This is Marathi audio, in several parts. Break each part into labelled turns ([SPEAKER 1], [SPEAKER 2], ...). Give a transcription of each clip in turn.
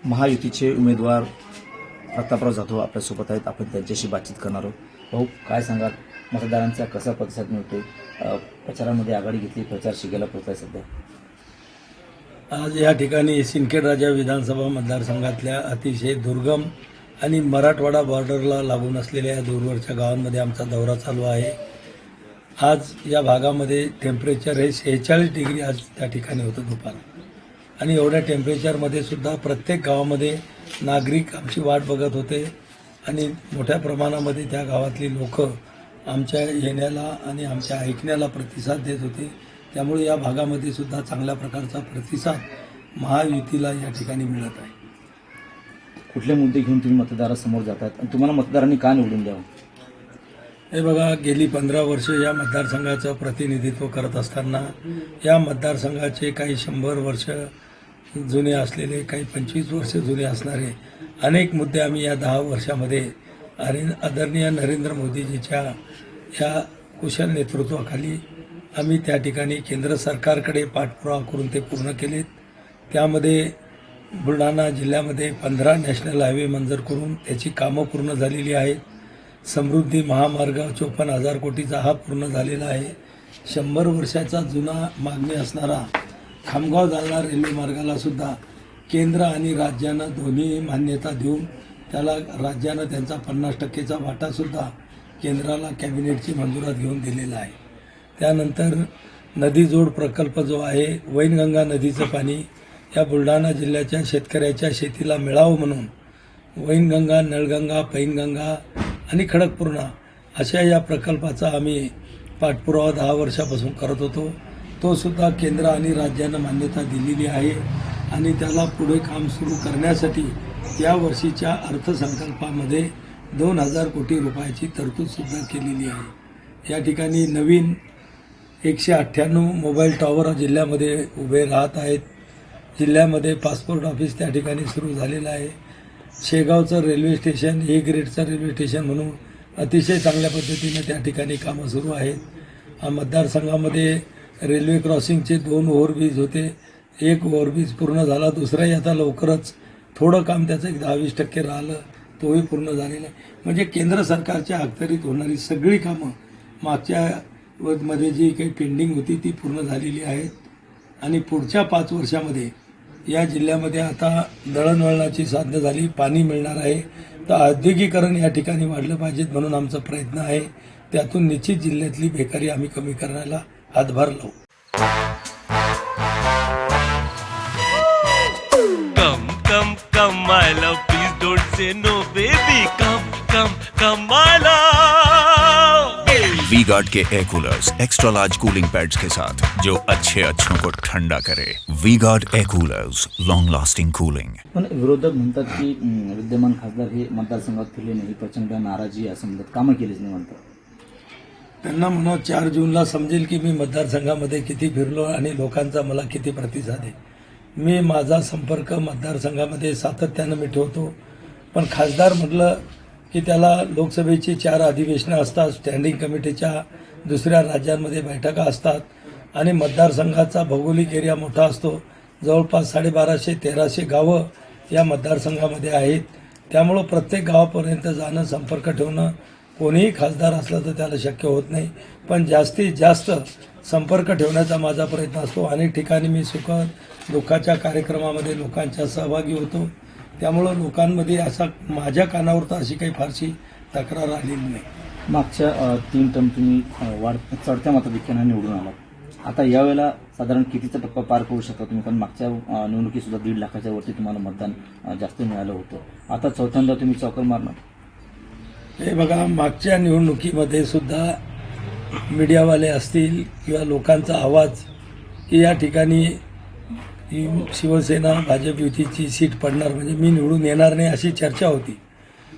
[SPEAKER 1] महायुतीचे उमेदवार प्रतापराव जाधव आपल्यासोबत आहेत. आपण त्यांच्याशी बातचीत करणार आहोत. भाऊ, काय सांगाल, मतदारांचा कसा प्रतिसाद मिळतोय? प्रचारामध्ये आघाडी घेतली, प्रचार शिगेला पोहोचलाय सध्या.
[SPEAKER 2] आज या ठिकाणी सिंदखेड विधानसभा मतदारसंघातल्या अतिशय दुर्गम आणि मराठवाडा बॉर्डरला लागून असलेल्या या दूरवरच्या गावांमध्ये आमचा दौरा चालू आहे. आज या भागामध्ये टेम्परेचर हे 46 डिग्री आज त्या ठिकाणी होतं दुपार. आणि एवढ्या टेम्परेचरमध्ये सुद्धा प्रत्येक गावामध्ये नागरिक आमची वाट बघत होते आणि मोठ्या प्रमाणामध्ये त्या गावातली लोक आमच्या येण्याला आणि आमच्या ऐकण्याला प्रतिसाद देत होते. त्यामुळे या भागामध्ये सुद्धा चांगल्या प्रकारचा प्रतिसाद महायुतीला या ठिकाणी मिळत आहे.
[SPEAKER 1] कुठले मुद्दे घेऊन तुम्ही मतदारासमोर जातात आणि तुम्हाला मतदारांनी का निवडून द्यावं?
[SPEAKER 2] हे बघा, गेली 15 वर्ष या मतदारसंघाचं प्रतिनिधित्व करत असताना या मतदारसंघाचे काही 100 वर्ष जुने असलेले, काही 25 वर्ष जुने असणारे अनेक मुद्दे आम्ही या 10 वर्षामध्ये आदरणीय नरेंद्र मोदीजीच्या या कुशल नेतृत्वाखाली आम्ही त्या ठिकाणी केंद्र सरकारकडे पाठपुरावा करून ते पूर्ण केलेत. त्यामध्ये बुलढाणा जिल्ह्यामध्ये 15 नॅशनल हायवे मंजूर करून त्याची कामं पूर्ण झालेली आहेत. समृद्धी महामार्ग 54,000 कोटीचा हा पूर्ण झालेला आहे. 100 वर्षाचा जुना मागणी असणारा खामगाव जालना रेल्वे मार्गाला सुद्धा केंद्र आणि राज्यानं दोन्ही मान्यता देऊन त्याला राज्यानं त्यांचा 50%चा वाटासुद्धा केंद्राला कॅबिनेटची मंजुरात घेऊन दिलेला आहे. त्यानंतर नदीजोड प्रकल्प जो आहे, वैनगंगा नदीचं पाणी या बुलढाणा जिल्ह्याच्या शेतकऱ्याच्या शेतीला मिळावं म्हणून वैनगंगा, नळगंगा, पैनगंगा आणि खडकपूर्णा अशा या प्रकल्पाचा आम्ही पाठपुरावा 10 वर्षापासून करत होतो. तो सुद्धा केंद्र आणि राज्यानं मान्यता दिलेली आहे आणि त्याला पुढे काम सुरू करण्यासाठी या वर्षीच्या अर्थसंकल्पामध्ये 2,000 कोटी रुपयाची तरतूदसुद्धा केलेली आहे. या ठिकाणी नवीन 198 मोबाईल टॉवर जिल्ह्यामध्ये उभे राहत आहेत. जिल्ह्यामध्ये पासपोर्ट ऑफिस त्या ठिकाणी सुरू झालेलं आहे. शेगावचं रेल्वे स्टेशन ए ग्रेडचं रेल्वे स्टेशन म्हणून अतिशय चांगल्या पद्धतीने त्या ठिकाणी कामं सुरू आहेत. मतदारसंघामध्ये रेल्वे क्रॉसिंगचे 2 ओव्हरब्रिज होते. एक ओव्हरब्रिज पूर्ण झाला, दुसराही आता लवकरच थोडं काम त्याचं 10-20% राहिलं, तोही पूर्ण झालेला आहे. म्हणजे केंद्र सरकारच्या अखत्यारीत होणारी सगळी कामं मागच्या मध्ये जी काही पेंडिंग होती ती पूर्ण झालेली आहेत. आणि पुढच्या 5 वर्षामध्ये या जिल्ह्यामध्ये आता दळणवळणाची साधनं झाली, पाणी मिळणार आहे, तर औद्योगिकरण या ठिकाणी वाढलं पाहिजेत म्हणून आमचा प्रयत्न आहे. त्यातून निश्चित जिल्ह्यातली बेकारी आम्ही कमी करायला हातभार लावू.
[SPEAKER 3] Come, my love, please don't say no, baby. Come, my love.
[SPEAKER 4] V-Guard के air coolers extra large cooling pads के साथ जो अच्छों को ठंडा करे. V-Guard air coolers, long lasting cooling.
[SPEAKER 1] पण विरोधक म्हणतात की विद्यमान खासदार हे मतदारसंघात फिरले नाही, प्रचंड नाराजी असं म्हणतात, कामं केलीच नाही म्हणतात.
[SPEAKER 2] त्यांना म्हणा 4 जूनला समजेल की मी मतदारसंघामध्ये किती फिरलो आणि लोकांचा मला किती प्रतिसाद आहे. मी माझा संपर्क मतदारसंघामध्ये सातत्यानं मी ठेवतो. पण खासदार म्हटलं की त्याला लोकसभेची 4 अधिवेशनं असतात, स्टँडिंग कमिटीच्या दुसऱ्या राज्यांमध्ये बैठका असतात आणि मतदारसंघाचा भौगोलिक एरिया मोठा असतो. जवळपास 1250-1300 गावं या मतदारसंघामध्ये आहेत. त्यामुळं प्रत्येक गावापर्यंत जाणं, संपर्क ठेवणं कोणीही खासदार असलं तर त्याला शक्य होत नाही. पण जास्तीत जास्त संपर्क ठेवण्याचा माझा प्रयत्न असतो. अनेक ठिकाणी मी सुखद दुःखाच्या कार्यक्रमामध्ये लोकांच्या सहभागी होतो. त्यामुळं लोकांमध्ये असा माझ्या कानावर तर अशी काही फारशी तक्रार आलेली नाही.
[SPEAKER 1] मागच्या 3 टर्म तुम्ही चढत्या मताधिक्यानं निवडून आलात. आता यावेळेला साधारण कितीचा टप्पा पार करू शकता तुम्ही? कारण मागच्या निवडणुकीसुद्धा 1.5 लाखाच्या वरती तुम्हाला मतदान जास्त मिळालं होतं. आता चौथ्यांदा तुम्ही चौकार मारणार.
[SPEAKER 2] हे बघा, मागच्या निवडणुकीमध्ये सुद्धा मीडियावाले असतील किंवा लोकांचा आवाज की या ठिकाणी शिवसेना भाजप युतीची सीट पडणार, म्हणजे मी निवडून येणार नाही अशी चर्चा होती.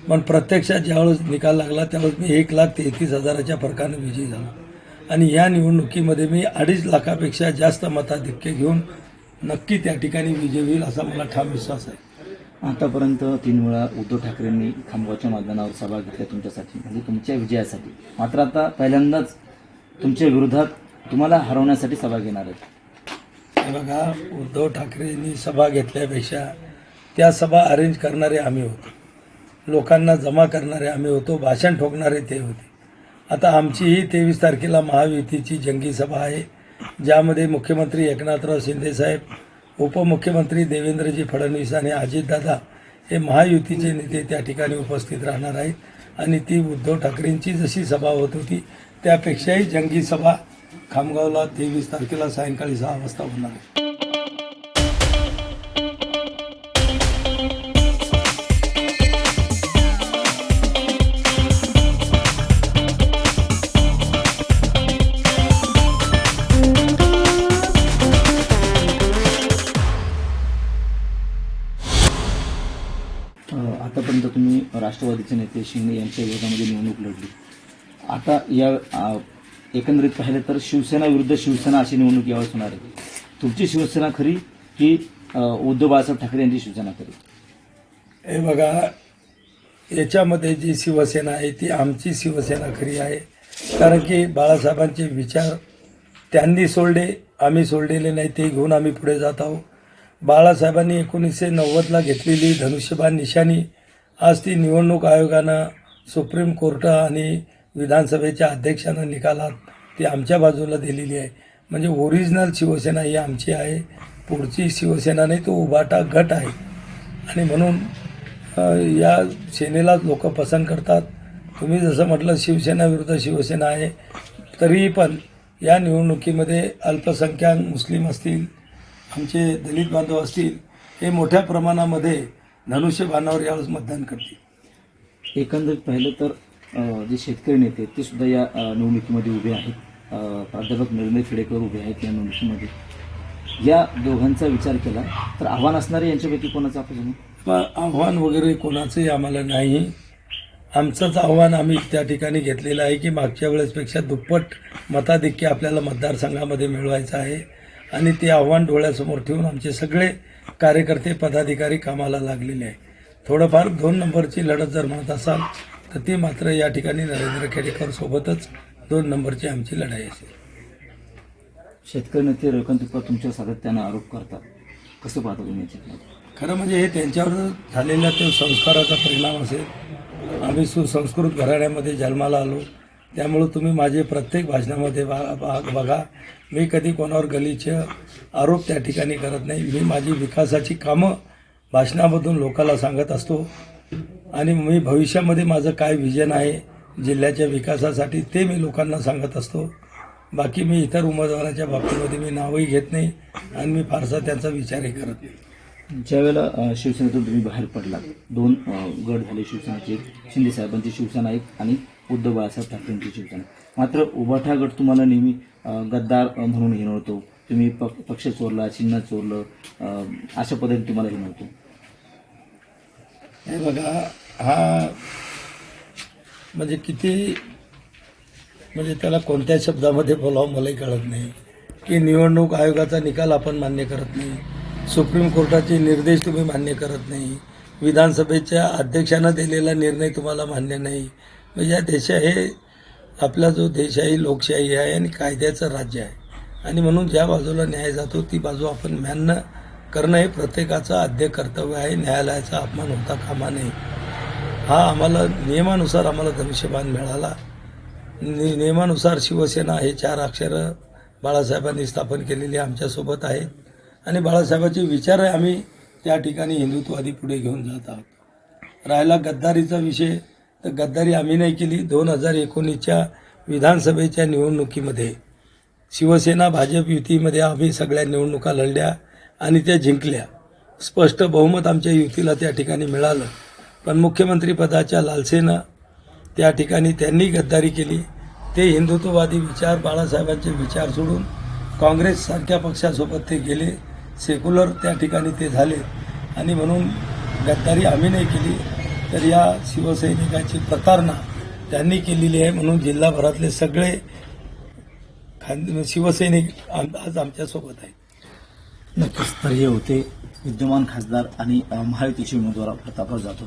[SPEAKER 2] पण प्रत्यक्षात ज्यावेळेस निकाल लागला त्यावेळेस मी 1,33,000च्या फरकानं विजयी झालो. आणि या निवडणुकीमध्ये मी 2.5 लाखापेक्षा जास्त मताधिक्य घेऊन नक्की त्या ठिकाणी विजयी होईल असा मला ठाम विश्वास आहे.
[SPEAKER 1] आतापर्यंत 3 वेळा उद्धव ठाकरेंनी खामगावच्या मैदानावर सभा घेतल्या तुमच्यासाठी, म्हणजे तुमच्या विजयासाठी. मात्र आता पहिल्यांदाच तुमच्या विरोधात तुम्हाला हरवण्यासाठी सभा घेणार आहेत.
[SPEAKER 2] बघा, उद्धव ठाकरेंनी सभा घेतल्यापेक्षा त्या सभा अरेंज करणारे आम्ही होतो, लोकांना जमा करणारे आम्ही होतो, भाषण ठोकणारे ते होते. आता आमची ही 23 तारखेला महायुतीची जंगी सभा आहे, ज्यामध्ये मुख्यमंत्री एकनाथराव शिंदेसाहेब, उपमुख्यमंत्री देवेंद्रजी फडणवीस आणि अजितदादा हे महायुतीचे नेते त्या ठिकाणी उपस्थित राहणार आहेत आणि ती उद्धव ठाकरेंची जशी सभा होत होती त्यापेक्षाही जंगी सभा खामगावला 23 तारखेला सायंकाळी 6 वाजता होणार आहे.
[SPEAKER 1] आतापर्यंत तुम्ही राष्ट्रवादीचे नेते शिंदे यांच्या विरोधामध्ये निवडणूक लढली. आता या एकंदरीत पाहिलं तर शिवसेना विरुद्ध शिवसेना अशी निवडणूक यावेळेस होणार आहे. तुमची शिवसेना खरी की उद्धव बाळासाहेब ठाकरे यांची शिवसेना खरी?
[SPEAKER 2] हे बघा, याच्यामध्ये जी शिवसेना आहे ती आमची शिवसेना खरी आहे, कारण की बाळासाहेबांचे विचार त्यांनी सोडले, आम्ही सोडलेले नाही, ते घेऊन आम्ही पुढे जात आहोत. बाळासाहेबांनी 1990ला घेतलेली धनुष्यबाण निशाणी आज ती निवडणूक आयोगानं, सुप्रीम कोर्ट आणि विधानसभेच्या अध्यक्षानं निकालात ती आमच्या बाजूला दिलेली आहे. म्हणजे ओरिजिनल शिवसेना ही आमची आहे, पुढची शिवसेना नाही, तो उभाटा गट आहे. आणि म्हणून या सेनेला लोक पसंत करतात. तुम्ही जसं म्हटलं शिवसेना विरुद्ध शिवसेना आहे, तरीही पण या निवडणुकीमध्ये अल्पसंख्याक मुस्लिम असतील, आमचे दलित बांधव असतील, हे मोठ्या प्रमाणामध्ये धनुष्यबाणावर यावेळेस मतदान करतील.
[SPEAKER 1] एकंदरीत पाहिलं तर जे शेतकरी नेते ते सुद्धा या निवडणुकीमध्ये उभे आहेत. प्राध्यापक नरेंद्र खेडेकर उभे आहेत या निवडणुकीमध्ये. या दोघांचा विचार केला तर आव्हान असणारे यांच्यापैकी कोणाचं आपण?
[SPEAKER 2] आव्हान वगैरे कोणाचंही आम्हाला नाही. आमचंच आव्हान आम्ही त्या ठिकाणी घेतलेलं आहे की मागच्या वेळेसपेक्षा दुप्पट मताधिक्य आपल्याला मतदारसंघामध्ये मिळवायचं आहे आणि ते आव्हान डोळ्यासमोर ठेवून आमचे सगळे कार्यकर्ते पदाधिकारी कामाला लागलेले आहे. थोडंफार 2 नंबरची लढत जर म्हणत असाल तर ती मात्र या ठिकाणी नरेंद्र खेडेकर सोबतच 2 नंबरची आमची लढाई असेल.
[SPEAKER 1] शेतकरी नेते रविकांत तुपकर तुमच्यावर सातत्यानं आरोप करतात, कसं पाहता तुम्ही याच्यात?
[SPEAKER 2] खरं म्हणजे हे त्यांच्यावर झालेल्या ते संस्काराचा परिणाम असेल. आम्ही सुसंस्कृत घराण्यामध्ये जन्माला आलो, त्यामुळं तुम्ही माझे प्रत्येक भाषणामध्ये बघा, मी कधी कोणावर गलिच्छ आरोप त्या ठिकाणी करत नाही. मी माझी विकासाची कामं भाषणामधून लोकांना सांगत असतो आणि मी भविष्यामध्ये माझं काय विजन आहे जिल्ह्याच्या विकासासाठी ते मी लोकांना सांगत असतो. बाकी मी इतर उमेदवाराच्या बाबतीमध्ये मी नावही घेत नाही आणि मी फारसा त्यांचा विचारही करत नाही.
[SPEAKER 1] ज्यावेळेला शिवसेनेतून तुम्ही बाहेर पडला, 2 गट झाले शिवसेनेचे, शिंदे साहेबांची शिवसेना एक आणि उद्धव बाळासाहेब ठाकरेंची शिवसेना. मात्र उभाठा गट तुम्हाला नेहमी गद्दार म्हणून हिणवतो, तुम्ही पक्ष चोरला, चिन्ह चोरलं, अशा पद्धतीने तुम्हाला हिणवतो.
[SPEAKER 2] हे बघा, हा म्हणजे किती, म्हणजे त्याला कोणत्या शब्दामध्ये बोलावं मलाही कळत नाही. की निवडणूक आयोगाचा निकाल आपण मान्य करत नाही, सुप्रीम कोर्टाचे निर्देश तुम्ही मान्य करत नाही, विधानसभेच्या अध्यक्षांना दिलेला निर्णय तुम्हाला मान्य नाही. म्हणजे या देश हे आपला जो देश आहे लोकशाही आहे आणि कायद्याचं राज्य आहे आणि म्हणून ज्या बाजूला न्याय जातो ती बाजू आपण मान्य करणं हे प्रत्येकाचं आद्य कर्तव्य आहे. न्यायालयाचा अपमान होता कामा नये. हा आम्हाला नियमानुसार आम्हाला धनुष्यबाण मिळाला. नियमानुसार शिवसेना हे 4 अक्षरं बाळासाहेबांनी स्थापन केलेली आमच्यासोबत आहेत आणि बाळासाहेबांचे विचार आम्ही त्या ठिकाणी हिंदुत्ववादी पुढे घेऊन जात आहोत. राहिला गद्दारीचा विषय, तर गद्दारी आम्ही नाही केली. 2019च्या विधानसभेच्या निवडणुकीमध्ये शिवसेना भाजप युतीमध्ये आम्ही सगळ्या निवडणुका लढल्या आणि त्या जिंकल्या. स्पष्ट बहुमत आमच्या युतीला त्या ठिकाणी मिळालं. पण मुख्यमंत्रीपदाच्या लालसेनं त्या ठिकाणी त्यांनी गद्दारी केली. ते हिंदुत्ववादी विचार, बाळासाहेबांचे विचार सोडून काँग्रेससारख्या पक्षासोबत ते गेले. सेक्युलर त्या ठिकाणी ते झाले आणि म्हणून गद्दारी आम्ही नाही केली, तर या शिवसैनिकाची प्रतारणा त्यांनी केलेली आहे. म्हणून जिल्हाभरातले सगळे शिवसैनिक आज आमच्यासोबत आहेत.
[SPEAKER 1] नक्कीच. तर हे होते विद्यमान खासदार आणि महायुतीचे उमेदवार प्रतापराव जाधव.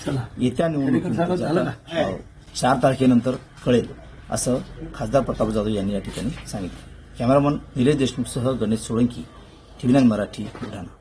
[SPEAKER 2] चला,
[SPEAKER 1] येत्या निवडणुकीत 4 तारखेनंतर कळेल असं खासदार प्रतापराव जाधव यांनी या ठिकाणी सांगितलं. कॅमेरामन निलेश देशमुखसह गणेश सोळंकी, TV9 मराठी, बुलढाणा.